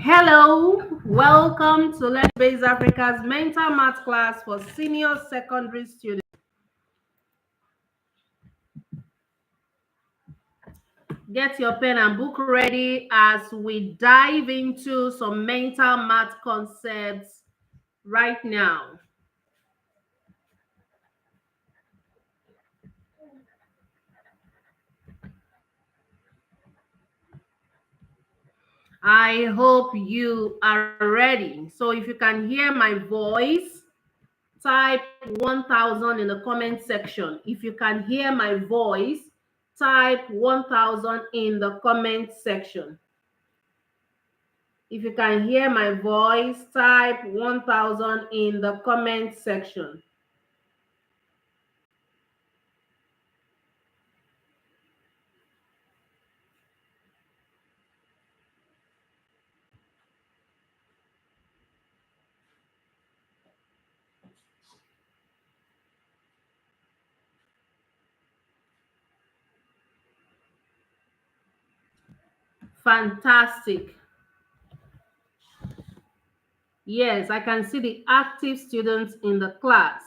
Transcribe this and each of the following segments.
Hello, welcome to Let's Base Africa's mental math class for senior secondary students. Get your pen and book ready as we dive into some mental math concepts right now. I hope you are ready. So if you can hear my voice, type 1000 in the comment section. If you can hear my voice, type 1000 in the comment section. If you can hear my voice, type 1000 in the comment section. Fantastic. Yes, I can see the active students in the class.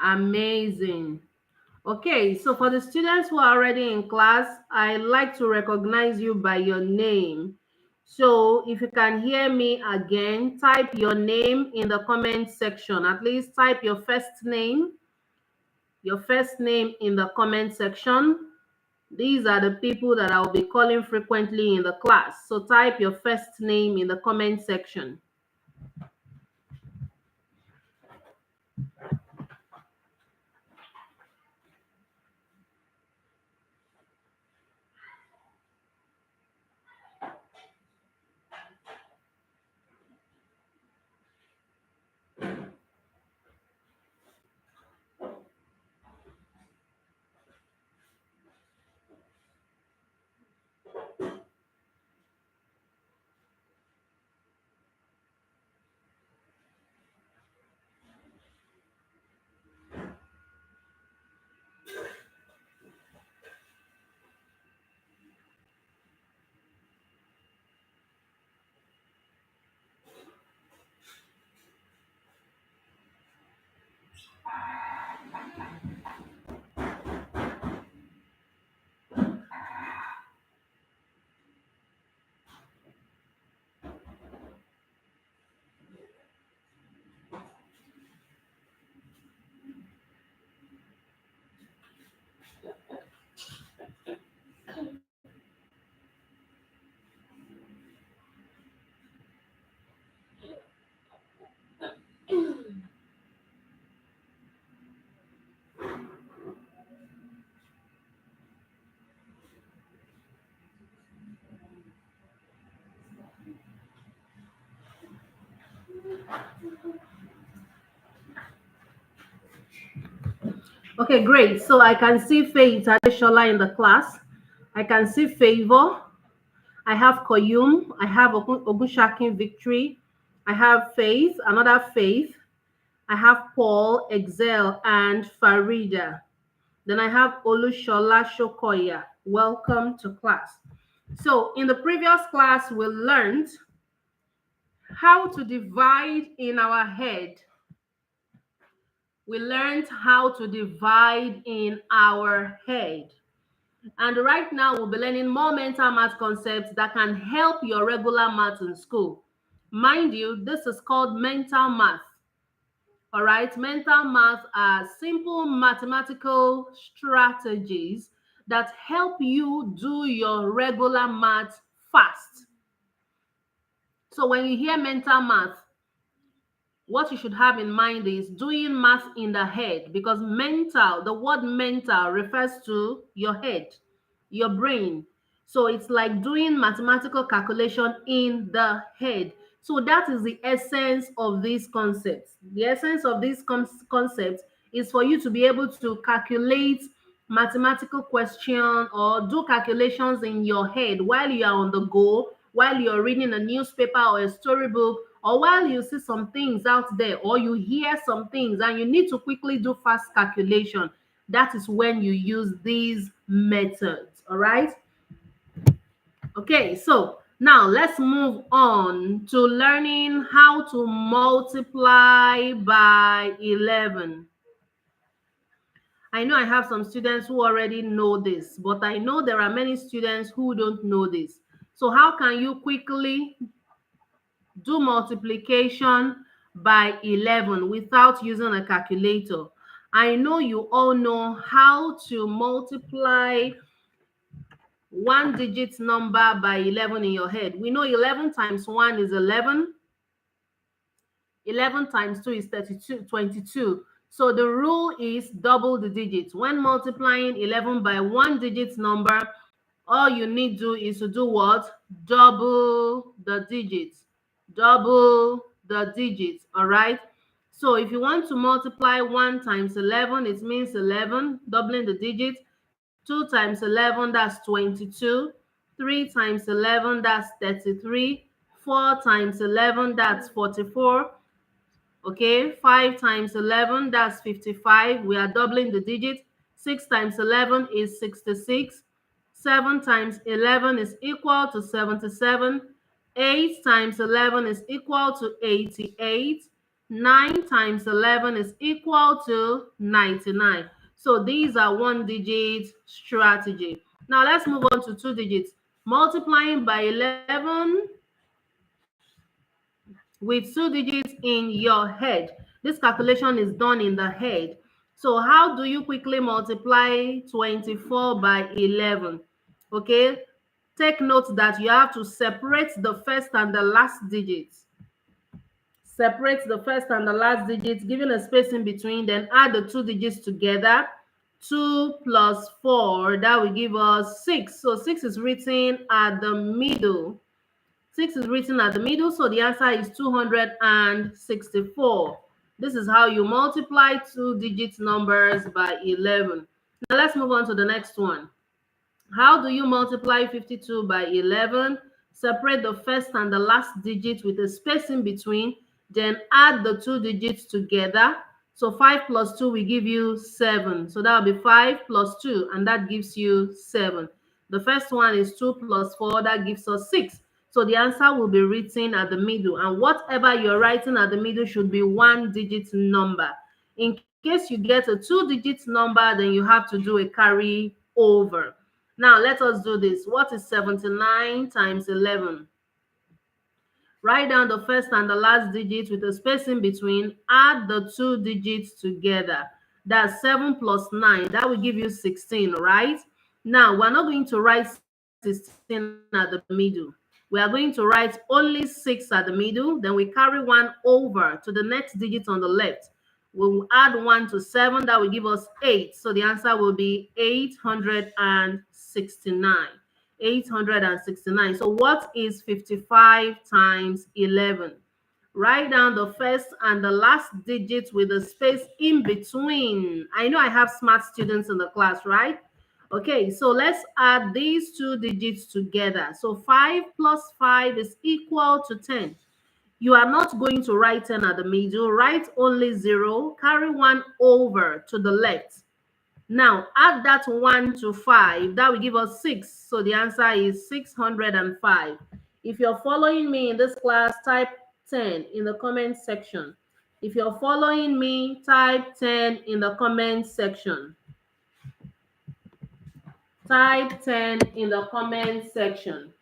Amazing. Okay, so for the students who are already in class, I like to recognize you by your name. So if you can hear me again, type your name in the comment section. At least type your first name in the comment section. These are the people that I'll be calling frequently in the class. So type your first name in the comment section. Okay, great. So I can see Faith Adeshola in the class. I can see Favor. I have Koyum. I have Ogushakin Victory. I have Faith, another Faith. I have Paul, Excel, and Farida. Then I have Olushola Shokoya. Welcome to class. So in the previous class, we learned how to divide in our head. We learned how to divide in our head. And right now, we'll be learning more mental math concepts that can help your regular math in school. Mind you, this is called mental math. All right, mental math are simple mathematical strategies that help you do your regular math fast. So when you hear mental math, what you should have in mind is doing math in the head, because mental, the word mental refers to your head, your brain. So it's like doing mathematical calculation in the head. So that is the essence of these concepts. The essence of these concepts is for you to be able to calculate mathematical question or do calculations in your head while you are on the go, while you're reading a newspaper or a storybook, or while you see some things out there, or you hear some things and you need to quickly do fast calculation, that is when you use these methods. All right. Okay, so now let's move on to learning how to multiply by 11. I know I have some students who already know this, but I know there are many students who don't know this. So how can you quickly do multiplication by 11 without using a calculator? I know you all know how to multiply one digit number by 11 in your head. We know 11 times 1 is 11. 11 times 2 is 32, 22. So the rule is double the digits. When multiplying 11 by one digit number, all you need to do is to do what? Double the digits. Double the digits, all right? So if you want to multiply 1 times 11, it means 11, doubling the digits. 2 times 11, that's 22. 3 times 11, that's 33. 4 times 11, that's 44. Okay, 5 times 11, that's 55. We are doubling the digit. 6 times 11 is 66. 7 times 11 is equal to 77. 8 times 11 is equal to 88. 9 times 11 is equal to 99. So these are one digit strategy. Now let's move on to two digits. Multiplying by 11 with two digits in your head. This calculation is done in the head. So how do you quickly multiply 24 by 11? Okay, take note that you have to separate the first and the last digits. Separate the first and the last digits, giving a space in between, then add the two digits together. 2 plus 4, that will give us 6. So 6 is written at the middle. 6 is written at the middle, so the answer is 264. This is how you multiply two-digit numbers by 11. Now let's move on to the next one. How do you multiply 52 by 11? Separate the first and the last digit with a space in between, then add the two digits together. So 5 plus 2 will give you 7. So that will be 5 plus 2, and that gives you 7. The first one is 2 plus 4, that gives us 6. So the answer will be written at the middle, and whatever you're writing at the middle should be one digit number. In case you get a two-digit number, then you have to do a carry over. Now let us do this. What is 79 times 11? Write down the first and the last digit with a space in between. Add the two digits together. That's 7 plus 9. That will give you 16, right? Now, we're not going to write 16 at the middle. We are going to write only 6 at the middle. Then we carry 1 over to the next digit on the left. We'll add 1 to 7. That will give us 8. So the answer will be 869. 869. So what is 55 times 11? Write down the first and the last digit with a space in between. I know I have smart students in the class, right? Okay, so let's add these two digits together. So 5 plus 5 is equal to 10. You are not going to write 10 at the middle. Write only 0. Carry 1 over to the left. Now, add that 1 to 5. That will give us 6. So the answer is 605. If you're following me in this class, type 10 in the comment section. If you're following me, type 10 in the comment section. Type 10 in the comment section.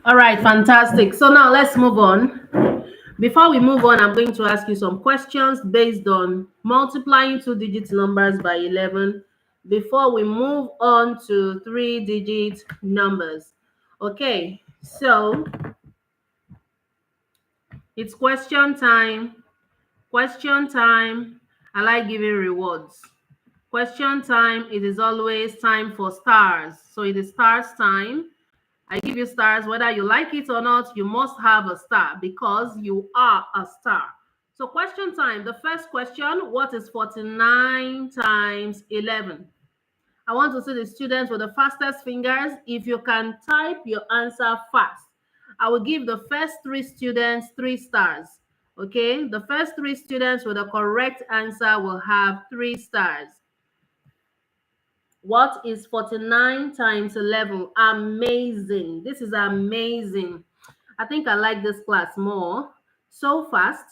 All right, fantastic. So now let's move on. Before we move on, I'm going to ask you some questions based on multiplying two-digit numbers by 11 before we move on to three-digit numbers. Okay, so it's question time. Question time. I like giving rewards. Question time, it is always time for stars. So it is stars time. I give you stars whether you like it or not. You must have a star because you are a star. So question time. The first question, what is 49 times 11? I want to see the students with the fastest fingers. If you can type your answer fast, I will give the first three students 3 stars. Okay, the first three students with the correct answer will have 3 stars. What is 49 times 11? Amazing. This is amazing. I think I like this class more. So fast.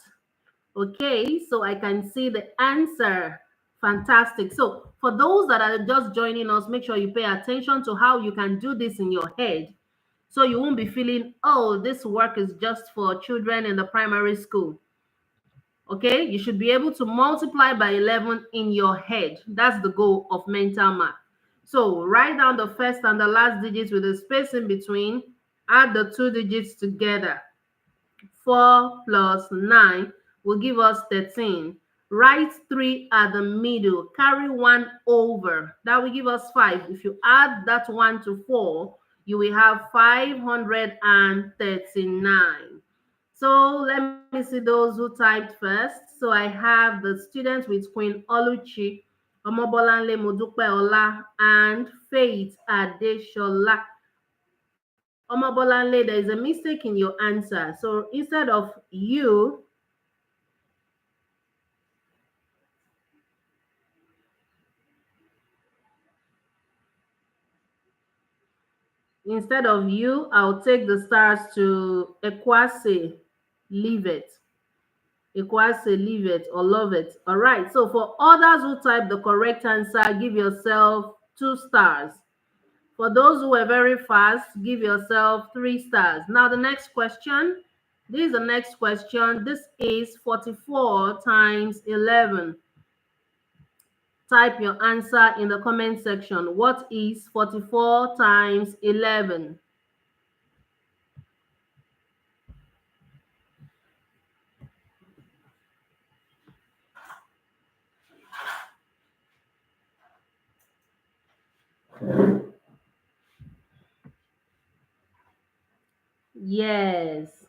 Okay, so I can see the answer. Fantastic. So for those that are just joining us, make sure you pay attention to how you can do this in your head. So you won't be feeling, oh, this work is just for children in the primary school. Okay, you should be able to multiply by 11 in your head. That's the goal of mental math. So write down the first and the last digits with a space in between. Add the two digits together. 4 plus 9 will give us 13. Write 3 at the middle. Carry 1 over. That will give us 5. If you add that 1 to 4, you will have 539. So let me see those who typed first. So I have the students with Queen Oluchi, Omobolanle Modupeola, and Faith Adeshola. Omobolanle, there is a mistake in your answer. So instead of you, I'll take the stars to Ekwase, leave it. Equals say leave it or love it. All right. So for others who type the correct answer, give yourself 2 stars. For those who were very fast, give yourself 3 stars. Now the next question. This is the next question. This is 44 times 11. Type your answer in the comment section. What is 44 times 11? Yes.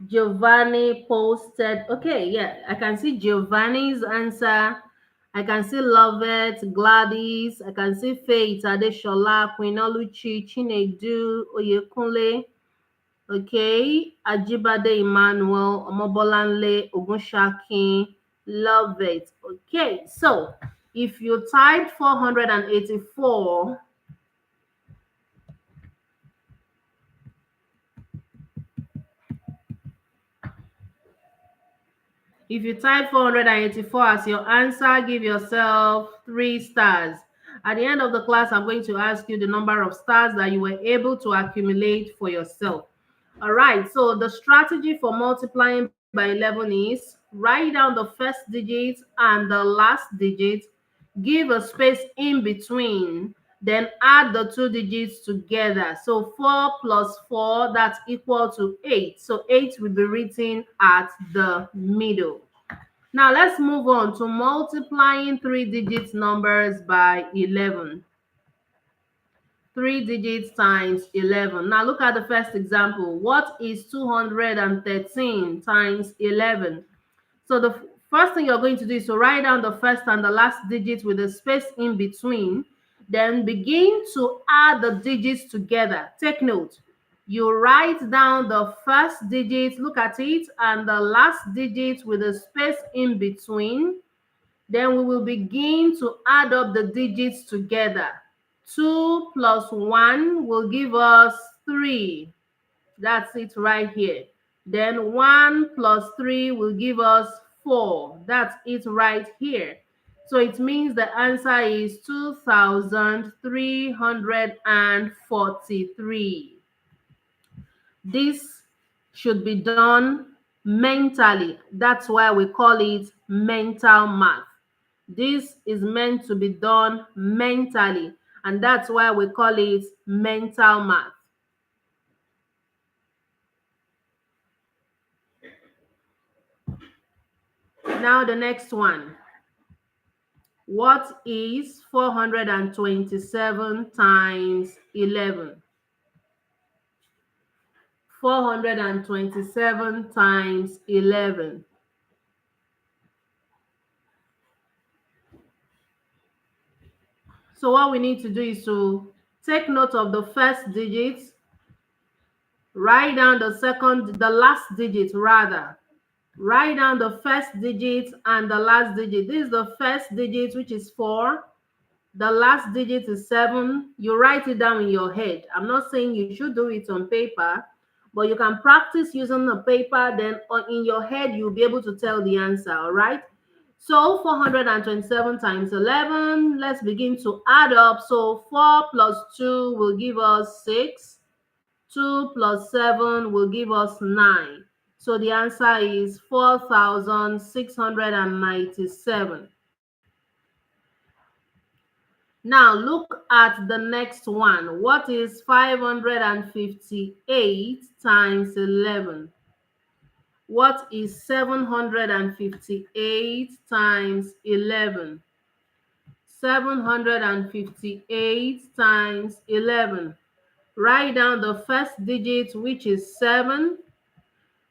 Giovanni posted. Okay, yeah, I can see Giovanni's answer. I can see Lovett, Gladys. I can see Faith, Adeshola, Queen Oluchi, Chinedu, Oyekunle. Okay, Ajibade Emmanuel, Omobolanle, Ogunshakin, Lovett. Okay, so if you typed 484, if you type 484 as your answer, give yourself 3 stars. At the end of the class, I'm going to ask you the number of stars that you were able to accumulate for yourself. All right, so the strategy for multiplying by 11 is write down the first digit and the last digit, give a space in between, then add the two digits together. So 4 plus 4, that's equal to 8. So 8 will be written at the middle. Now let's move on to multiplying three-digit numbers by 11. 3 digits times 11. Now look at the first example. What is 213 times 11? So the first thing you're going to do is to write down the first and the last digit with a space in between. Then begin to add the digits together. Take note. You write down the first digit, look at it, and the last digit with a space in between. Then we will begin to add up the digits together. 2 plus 1 will give us 3. That's it right here. Then 1 plus 3 will give us 4. That's it right here. So it means the answer is 2,343. This should be done mentally. That's why we call it mental math. This is meant to be done mentally, and that's why we call it mental math. Now the next one. What is 427 times 11? 427 times 11. So what we need to do is to take note of the first digit, write down the last digit rather. Write down the first digit and the last digit. This is the first digit, which is 4. The last digit is 7. You write it down in your head. I'm not saying you should do it on paper, but you can practice using the paper. Then in your head, you'll be able to tell the answer, all right? So 427 times 11, let's begin to add up. So 4 plus 2 will give us 6. 2 plus 7 will give us 9. So the answer is 4,697. Now look at the next one. What is 558 times 11? What is 758 times 11? 758 times 11. Write down the first digit, which is 7,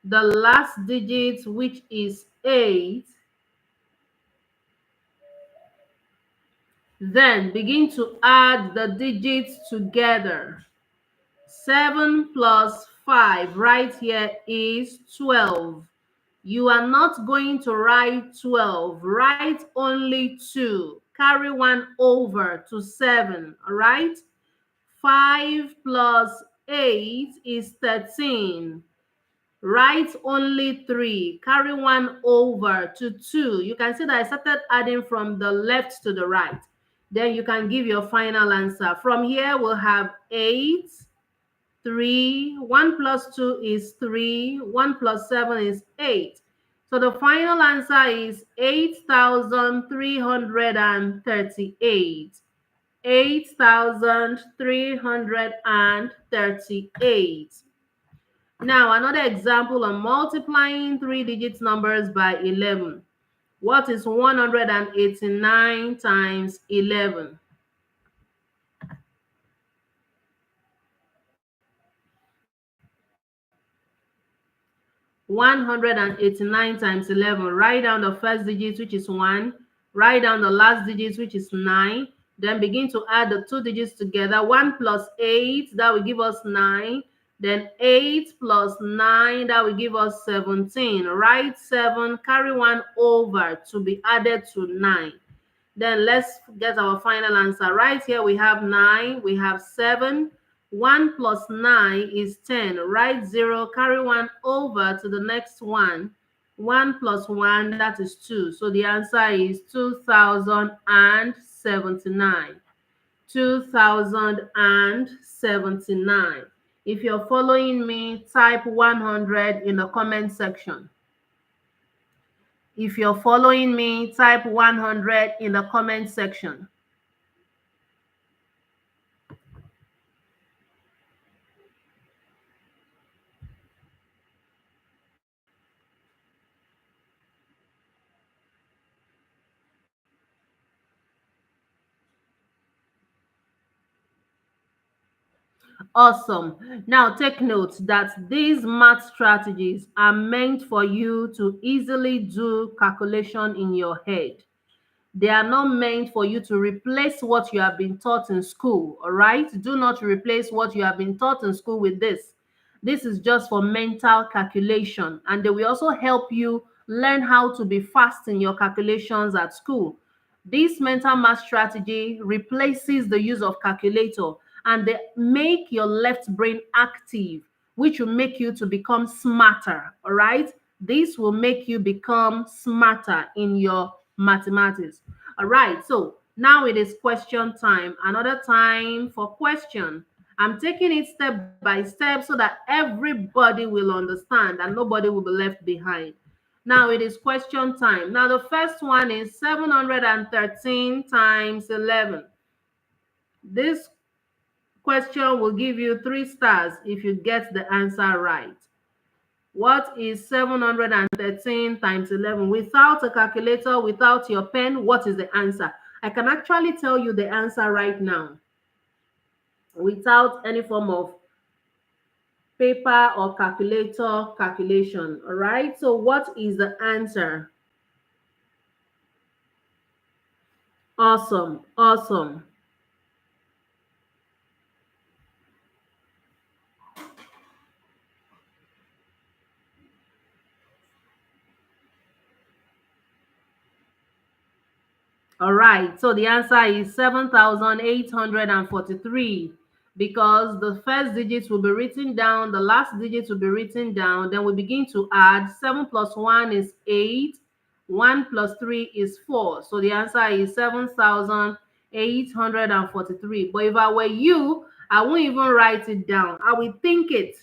the last digit, which is 8. Then begin to add the digits together. 7 plus 5 right here is 12. You are not going to write 12. Write only 2. Carry 1 over to 7, all right? 5 plus 8 is 13. Write only 3. Carry 1 over to 2. You can see that I started adding from the left to the right. Then you can give your final answer. From here, we'll have 8, 3. 1 plus 2 is 3. 1 plus 7 is 8. So the final answer is 8,338. 8,338. Now, another example on multiplying 3-digit numbers by 11. What is 189 times 11? 189 times 11. Write down the first digit, which is 1. Write down the last digit, which is 9. Then begin to add the 2 digits together. 1 plus 8, that will give us 9. Then 8 plus 9, that will give us 17. Write 7, carry 1 over to be added to 9. Then let's get our final answer. Right here we have 9, we have 7. 1 plus 9 is 10. Write 0, carry 1 over to the next one. 1 plus 1, that is 2. So the answer is 2,079. 2,079. If you're following me, type 100 in the comment section. If you're following me, type 100 in the comment section. Awesome. Now take note that these math strategies are meant for you to easily do calculation in your head. They are not meant for you to replace what you have been taught in school, all right? Do not replace what you have been taught in school with this. This is just for mental calculation, and they will also help you learn how to be fast in your calculations at school. This mental math strategy replaces the use of calculator, and they make your left brain active, which will make you to become smarter, all right? This will make you become smarter in your mathematics. All right, so now it is question time. Another time for question. I'm taking it step by step so that everybody will understand and nobody will be left behind. Now it is question time. Now the first one is 713 times 11. This question will give you 3 stars if you get the answer right. What is 713 times 11? Without a calculator, without your pen, what is the answer? I can actually tell you the answer right now without any form of paper or calculator calculation. All right. So what is the answer? Awesome. Awesome. All right, so the answer is 7,843 because the first digit will be written down, the last digit will be written down, then we begin to add. 7 plus 1 is 8, 1 plus 3 is 4. So the answer is 7,843. But if I were you, I won't even write it down. I will think it.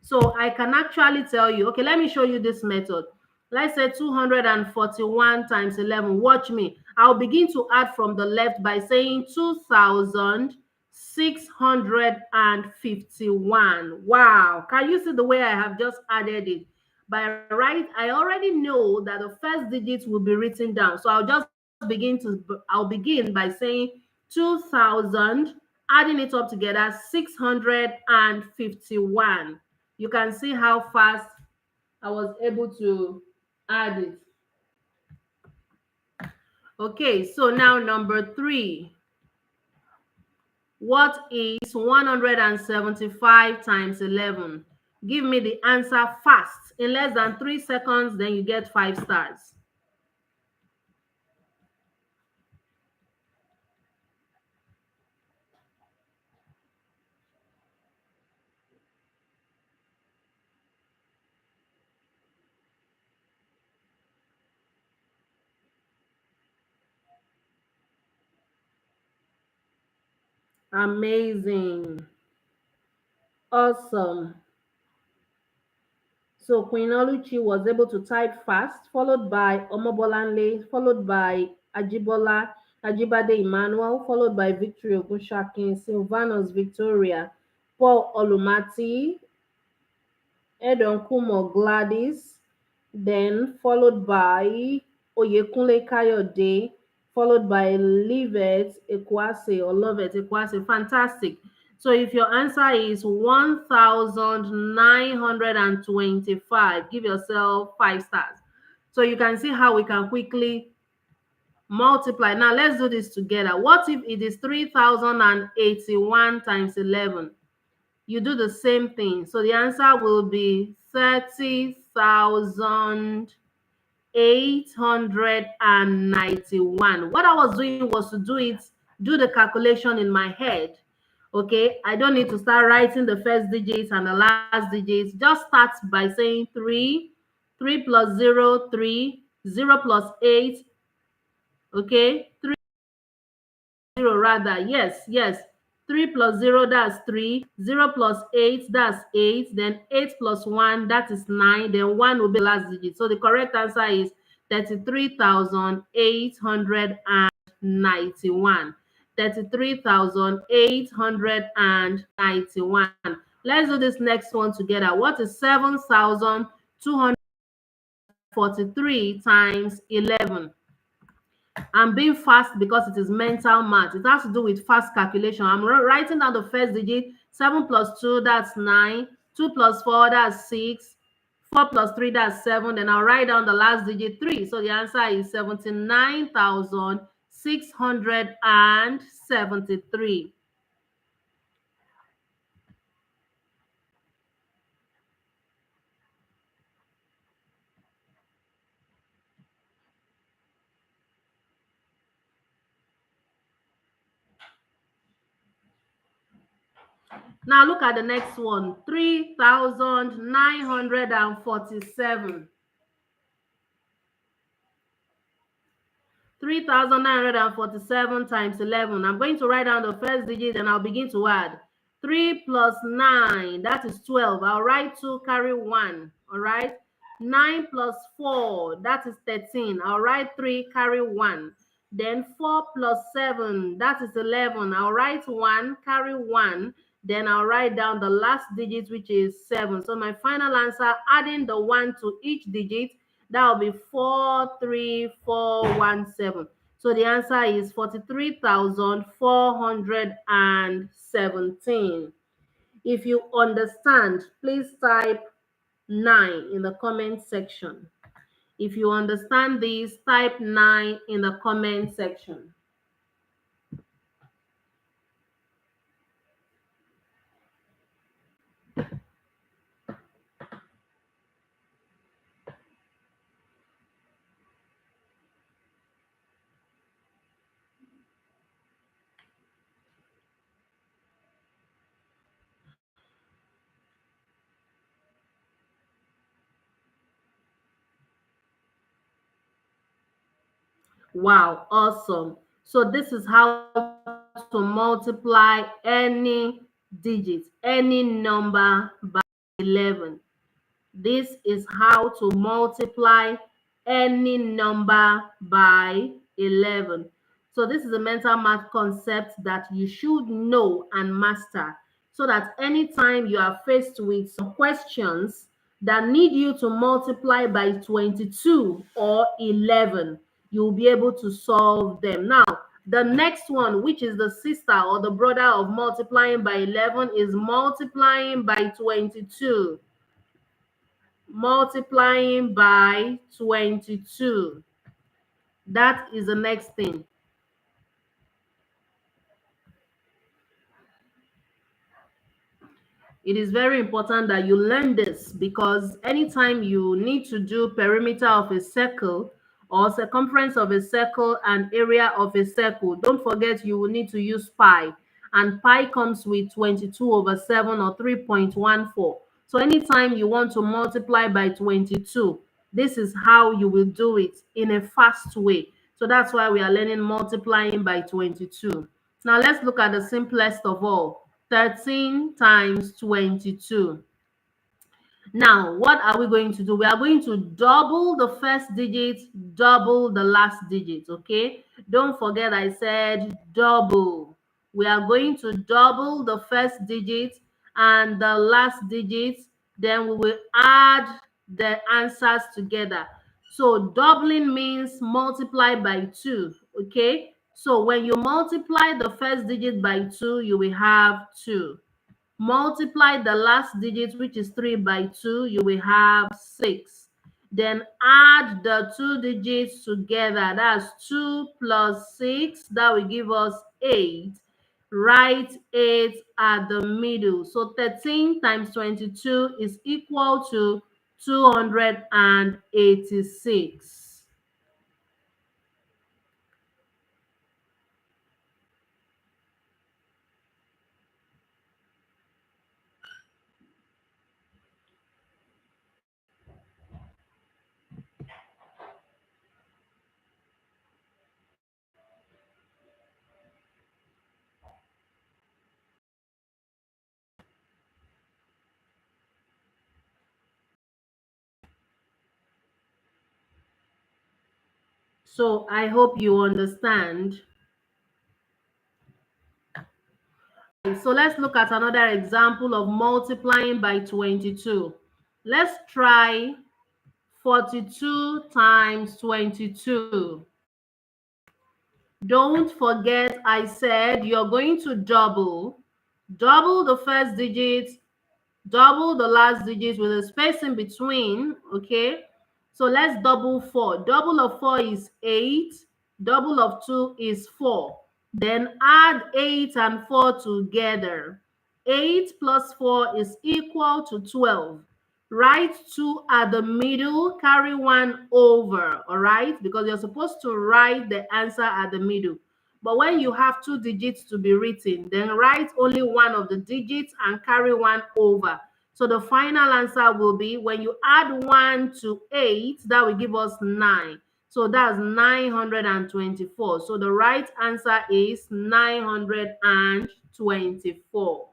So I can actually tell you, okay, let me show you this method. Let's say 241 times 11. Watch me. I'll begin to add from the left by saying 2,651. Wow. Can you see the way I have just added it? By right, I already know that the first digit will be written down. So I'll begin by saying 2,000, adding it up together, 651. You can see how fast I was able to add it. Okay, so now number 3. What is 175 times 11? Give me the answer fast. In less than 3 seconds, then you get 5 stars. Amazing. Awesome. So Queen Oluchi was able to type fast, followed by Omobolanle, followed by Ajibade Emmanuel, followed by Victory Ogunshakin, Sylvanus Victoria, Paul Olumati, Edonkumo Gladys, then followed by Oyekunle Kayode, followed by Livet Ekwase or Lovet Ekwase. Fantastic. So if your answer is 1,925, give yourself 5 stars. So you can see how we can quickly multiply. Now let's do this together. What if it is 3,081 times 11? You do the same thing. So the answer will be 30,891. What I was doing was to do the calculation in my head. Okay, I don't need to start writing the first digits and the last digits. Just start by saying 3, 3 plus 0, 3, 0 plus 8, okay, 0 rather. Yes. 3 plus 0, that's 3. 0 plus 8, that's 8. Then 8 plus 1, that is 9. Then 1 will be the last digit. So the correct answer is 33,891. 33,891. Let's do this next one together. What is 7,243 times 11? I'm being fast because it is mental math. It has to do with fast calculation. I'm writing down the first digit. 7 plus 2, that's 9. 2 plus 4, that's 6. 4 plus 3, that's 7. Then I'll write down the last digit, 3. So the answer is 79,673. Now look at the next one. 3,947. 3,947 times 11. I'm going to write down the first digit and I'll begin to add. 3 plus 9, that is 12. I'll write 2, carry 1. All right. 9 plus 4, that is 13. I'll write 3, carry 1. Then 4 plus 7, that is 11. I'll write 1, carry 1. Then I'll write down the last digit, which is 7. So my final answer, adding the 1 to each digit, that will be 43417. So the answer is 43,417. If you understand, please type 9 in the comment section. If you understand this, type 9 in the comment section. Wow, awesome. So this is how to multiply any digit, any number by 11. This is how to multiply any number by 11. So this is a mental math concept that you should know and master, so that anytime you are faced with some questions that need you to multiply by 22 or 11, you'll be able to solve them. Now, the next one, which is the sister or the brother of multiplying by 11, is multiplying by 22. Multiplying by 22. That is the next thing. It is very important that you learn this, because anytime you need to do perimeter of a circle or circumference of a circle and area of a circle, don't forget you will need to use pi. And pi comes with 22 over 7 or 3.14. So anytime you want to multiply by 22, this is how you will do it in a fast way. So that's why we are learning multiplying by 22. Now let's look at the simplest of all. 13 times 22. Now, what are we going to do? We are going to double the first digit, double the last digit, okay? Don't forget I said double. We are going to double the first digit and the last digit, then we will add the answers together. So doubling means multiply by 2, okay? So when you multiply the first digit by 2, you will have 2. Multiply the last digit, which is 3, by 2, you will have 6. Then add the two digits together. That's 2 plus 6. That will give us 8. Write 8 at the middle. So 13 times 22 is equal to 286. So I hope you understand. So let's look at another example of multiplying by 22. Let's try 42 times 22. Don't forget I said you're going to double the first digit, double the last digit with a space in between, okay? So let's double 4. Double of 4 is 8. Double of 2 is 4. Then add 8 and 4 together. 8 plus 4 is equal to 12. Write 2 at the middle, carry 1 over, all right? Because you're supposed to write the answer at the middle. But when you have two digits to be written, then write only one of the digits and carry 1 over. So the final answer will be, when you add 1 to 8, that will give us 9. So that's 924. So the right answer is 924.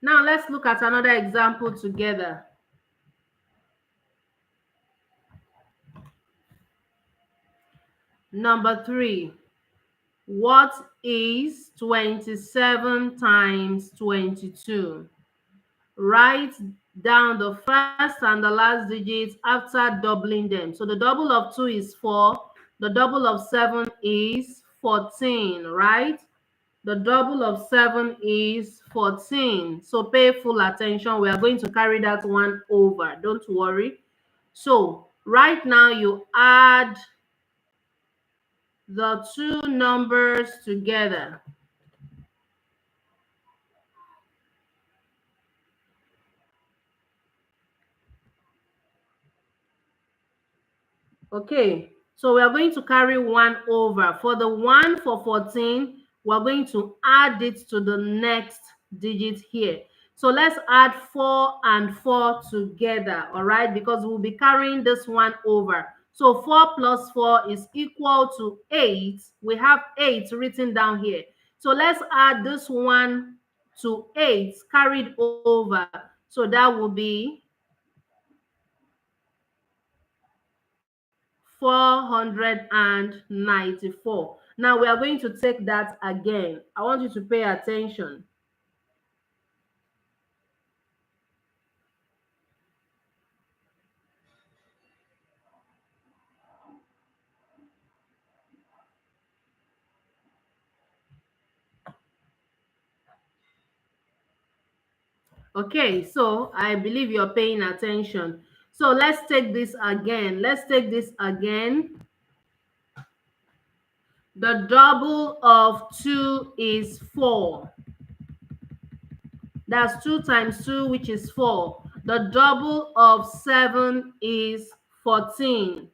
Now let's look at another example together. Number 3. What is 27 times 22? Write down the first and the last digits after doubling them. So the double of 2 is 4. The double of 7 is 14, right? The double of 7 is 14. So pay full attention. We are going to carry that one over. Don't worry. So right now you add the two numbers together. Okay, so we are going to carry 1 over. For the 1 for 14, we are going to add it to the next digit here. So let's add 4 and 4 together, all right, because we'll be carrying this one over. So 4 plus 4 is equal to 8. We have 8 written down here. So let's add this one to 8 carried over. So that will be 494. Now we are going to take that again. I want you to pay attention. Okay, so I believe you're paying attention. So let's take this again. Let's take this again. The double of 2 is 4. That's 2 times 2, which is 4. The double of 7 is 14.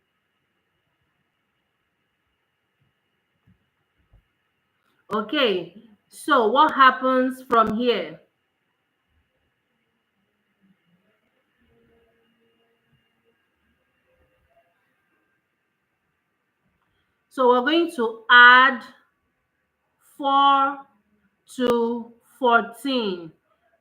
Okay, so what happens from here? So we're going to add 4 to 14.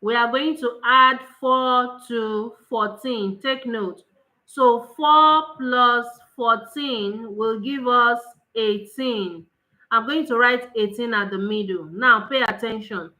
We are going to add 4 to 14. Take note. So 4 plus 14 will give us 18. I'm going to write 18 at the middle. Now pay attention.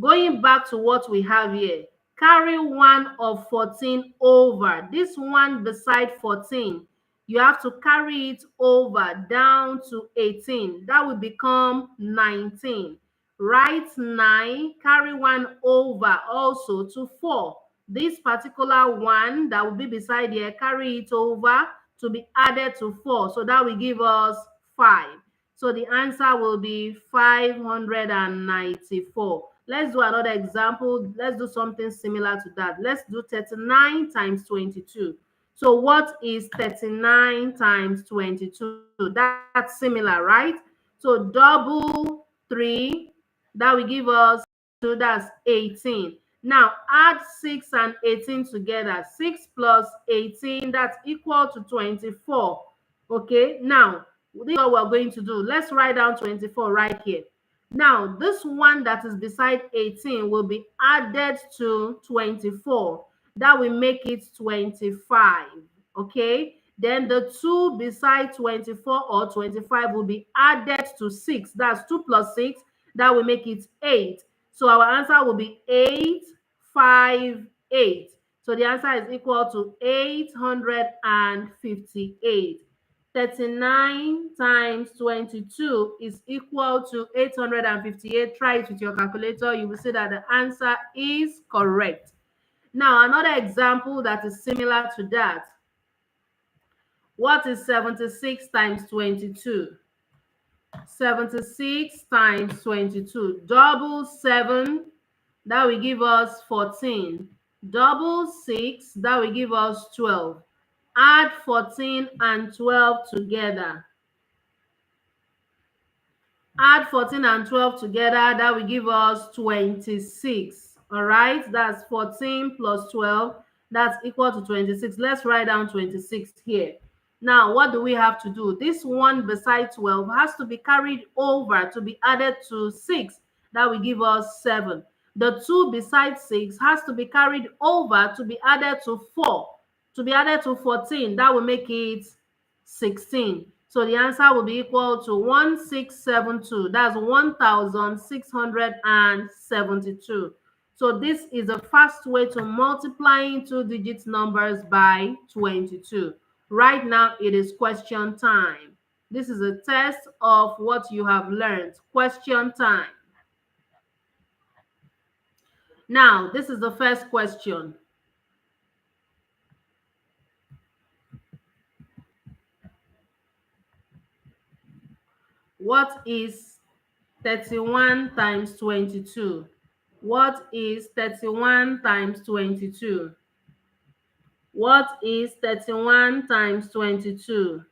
Going back to what we have here, carry 1 of 14 over. This one beside 14, you have to carry it over down to 18. That will become 19. Write 9, carry 1 over also to 4. This particular one that will be beside here, carry it over to be added to 4. So that will give us 5. So the answer will be 594. Let's do another example. Let's do something similar to that. Let's do 39 times 22. So what is 39 times 22? That's similar, right? So double 3, that will give us 2, that's 18. Now add 6 and 18 together. 6 plus 18, that's equal to 24. Okay, now this is what we're going to do. Let's write down 24 right here. Now, this one that is beside 18 will be added to 24. That will make it 25. Okay? Then the 2 beside 24 or 25 will be added to 6. That's 2 plus 6. That will make it 8. So our answer will be 858. So the answer is equal to 858. 39 times 22 is equal to 858. Try it with your calculator. You will see that the answer is correct. Now, another example that is similar to that. What is 76 times 22? 76 times 22. Double 7, that will give us 14. Double 6, that will give us 12. Add 14 and 12 together. Add 14 and 12 together, that will give us 26. All right, that's 14 plus 12, that's equal to 26. Let's write down 26 here. Now, what do we have to do? This one beside 12 has to be carried over to be added to 6. That will give us 7. The 2 beside 6 has to be carried over to be added to 4, to be added to 14. That will make it 16. So the answer will be equal to 1672. That's 1672. So this is a fast way to multiplying two-digit numbers by 22. Right now, it is question time. This is a test of what you have learned. Question time. Now, this is the first question. What is 31 times 22? What is 31 times 22? What is 31 times 22?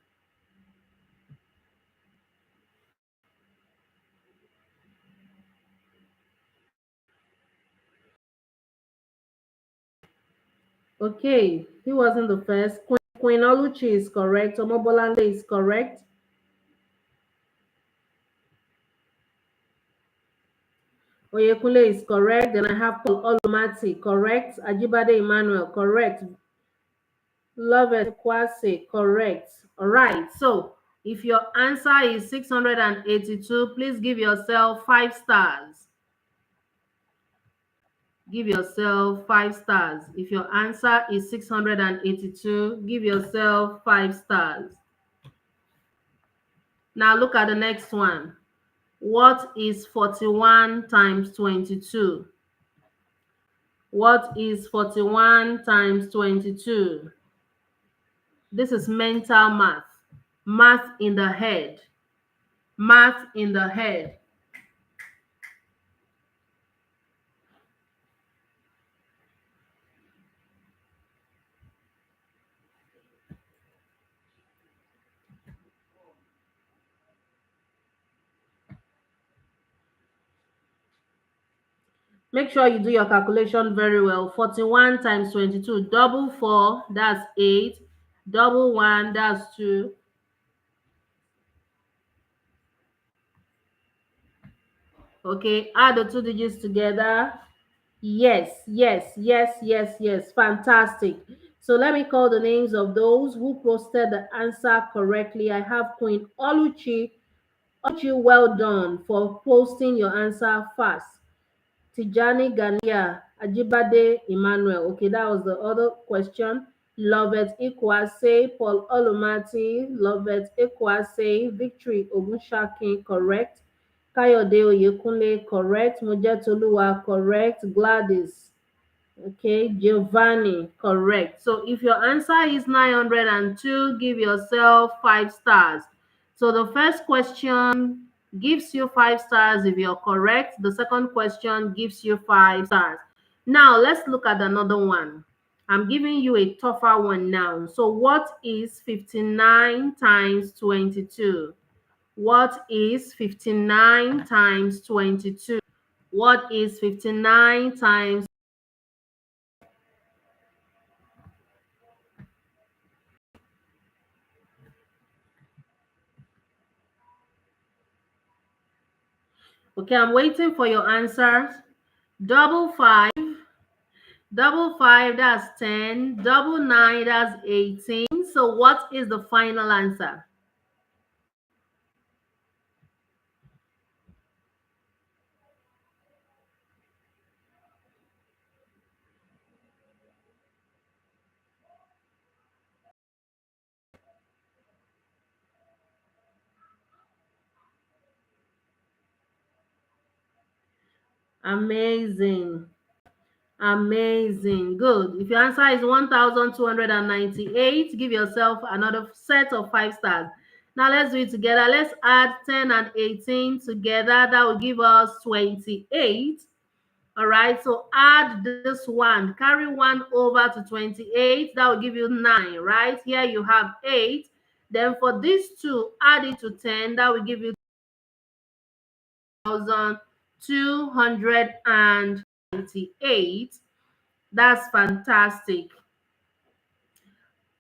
Okay, he wasn't the first. Queen Oluchi is correct. Omobolande is correct. Oyekunle is correct. Then I have Paul Olumati, correct. Ajibade Emmanuel, correct. Lovett Kwase, correct. All right, so if your answer is 682, please give yourself 5 stars. Give yourself 5 stars. If your answer is 682, give yourself 5 stars. Now look at the next one. What is 41 times 22? What is 41 times 22? This is mental math. Math in the head. Math in the head. Make sure you do your calculation very well. 41 times 22, double 4, that's 8. Double 1, that's 2. Okay, add the 2 digits together. Yes, yes, yes, yes, yes. Fantastic. So let me call the names of those who posted the answer correctly. I have Queen Oluchi. Oluchi, well done for posting your answer fast. Tijani Gania, Ajibade Emmanuel. Okay, that was the other question. Lovett Ikwase, Paul Olumati, Lovett Ikwase, Victory Ogunshakin, correct. Kayode Oyekunle, correct. Mojetoluwa, correct. Gladys, okay. Giovanni, correct. So if your answer is 902, give yourself 5 stars. So the first question gives you 5 stars if you're correct. The second question gives you 5 stars. Now let's look at another one. I'm giving you a tougher one now. So what is 59 times 22? What is 59 times 22? What is 59 times? Okay, I'm waiting for your answers. Double five, that's 10. Double nine, that's 18. So what is the final answer? Amazing. Amazing. Good. If your answer is 1298, give yourself another set of 5 stars. Now let's do it together. Let's add 10 and 18 together. That will give us 28. All right. So add this one. Carry 1 over to 28. That will give you 9, right? Here you have 8. Then for these two, add it to 10. That will give you 1,298. That's fantastic.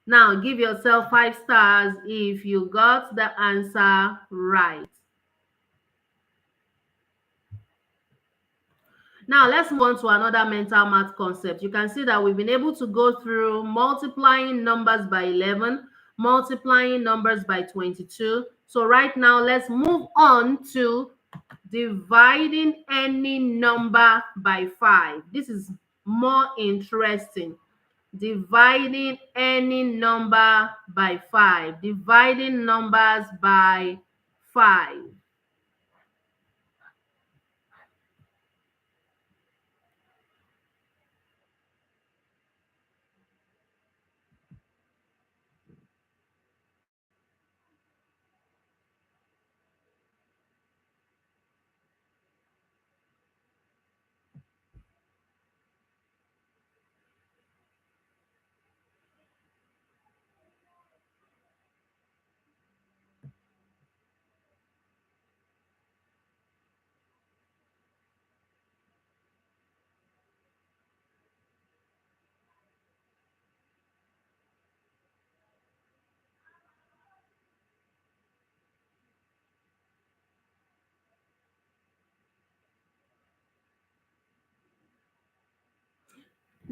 Now give yourself 5 stars if you got the answer right. Now let's move on to another mental math concept. You can see that we've been able to go through multiplying numbers by 11, multiplying numbers by 22. So right now let's move on to dividing any number by 5. This is more interesting. Dividing any number by 5. Dividing numbers by 5.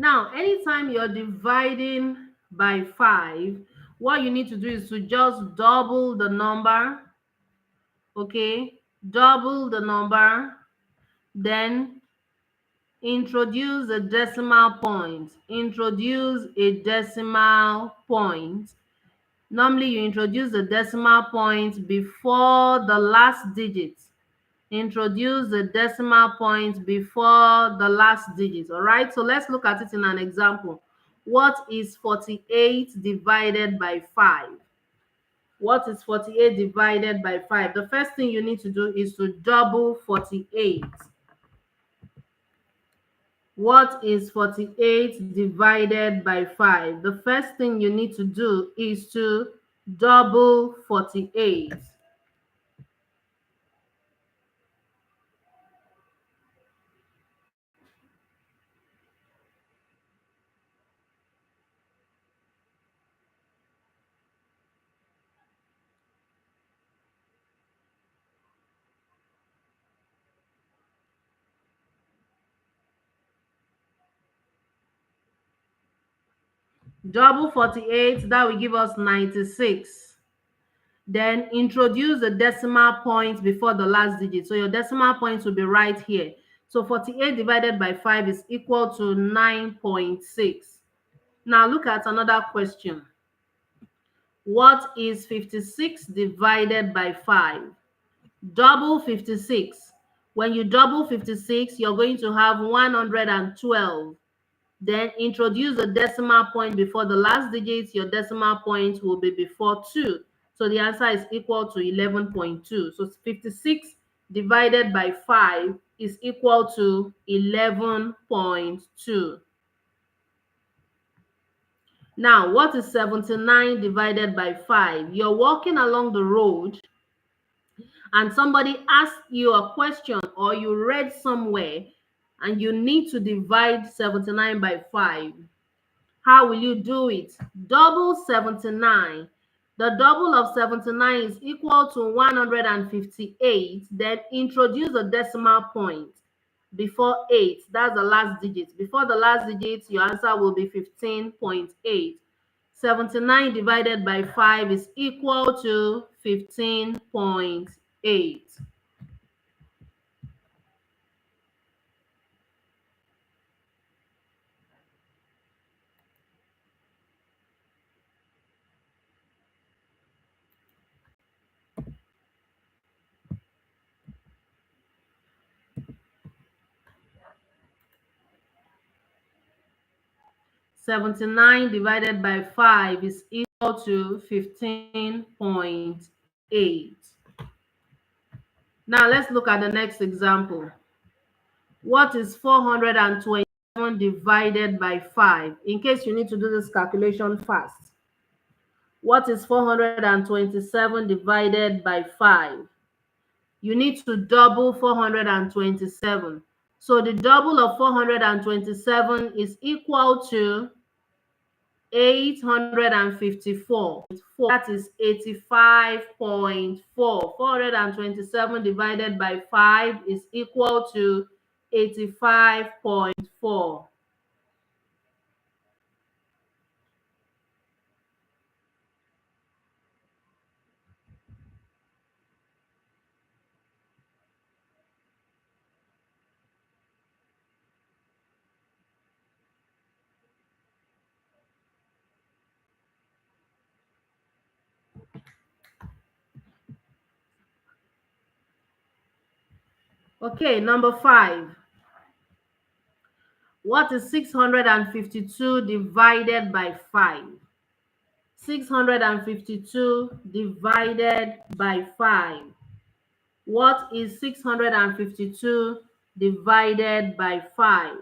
Now, anytime you're dividing by 5, what you need to do is to just double the number, okay? Double the number, then introduce a decimal point. Introduce a decimal point. Normally, you introduce the decimal point before the last digit. Introduce the decimal point before the last digit. All right, so let's look at it in an example. What is 48 divided by 5? What is 48 divided by 5? The first thing you need to do is to double 48. What is 48 divided by 5? The first thing you need to do is to double 48. Double 48, that will give us 96. Then introduce the decimal point before the last digit. So your decimal point will be right here. So 48 divided by 5 is equal to 9.6. Now look at another question. What is 56 divided by 5? Double 56. When you double 56, you're going to have 112. Then introduce a decimal point before the last digit. Your decimal point will be before 2. So the answer is equal to 11.2. So 56 divided by 5 is equal to 11.2. Now, what is 79 divided by 5? You're walking along the road and somebody asked you a question or you read somewhere and you need to divide 79 by 5. How will you do it? Double 79. The double of 79 is equal to 158. Then introduce a decimal point before 8. That's the last digit. Before the last digit, your answer will be 15.8. 79 divided by 5 is equal to 15.8. 79 divided by 5 is equal to 15.8. Now let's look at the next example. What is 427 divided by 5? In case you need to do this calculation fast. What is 427 divided by 5? You need to double 427. So the double of 427 is equal to 854. That is 85.4. 427 divided by 5 is equal to 85.4. Okay, number 5. What is 652 divided by 5? 652 divided by 5. What is 652 divided by 5?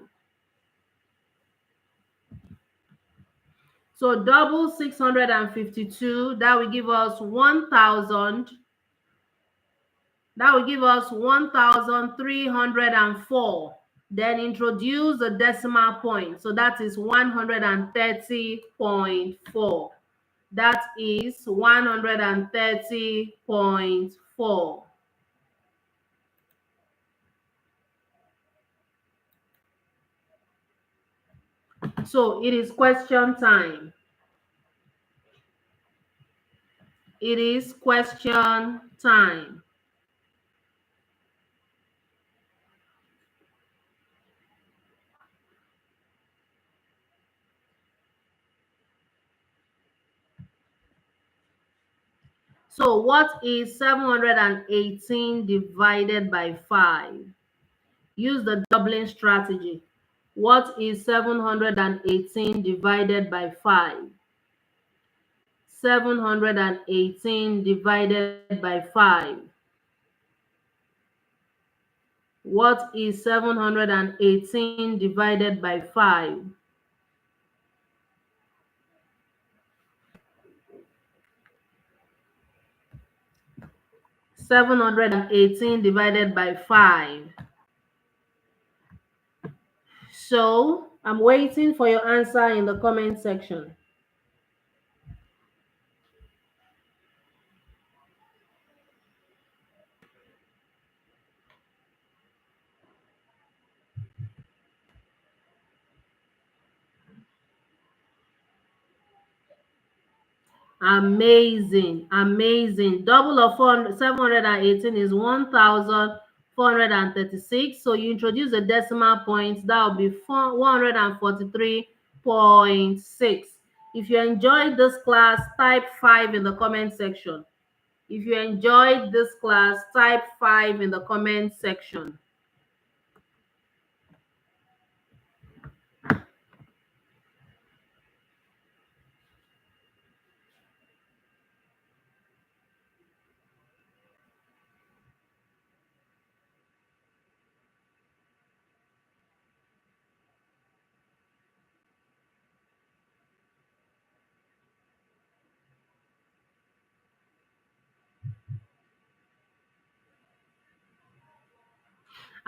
So double 652, that will give us 1,000. That will give us 1,304. Then introduce the decimal point. So that is 130.4. That is 130.4. So it is question time. It is question time. So what is 718 divided by 5? Use the doubling strategy. What is 718 divided by 5? 718 divided by 5. What is 718 divided by 5? Seven hundred and 18 divided by 5. So I'm waiting for your answer in the comment section. Amazing, amazing. Double of 718 is 1,436. So you introduce the decimal points, that will be 143.6. If you enjoyed this class, type 5 in the comment section. If you enjoyed this class, type 5 in the comment section.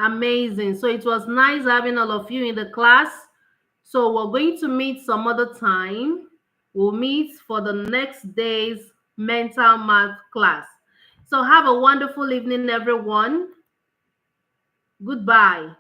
Amazing. So it was nice having all of you in the class. So we're going to meet some other time. We'll meet for the next day's mental math class. So have a wonderful evening, everyone. Goodbye.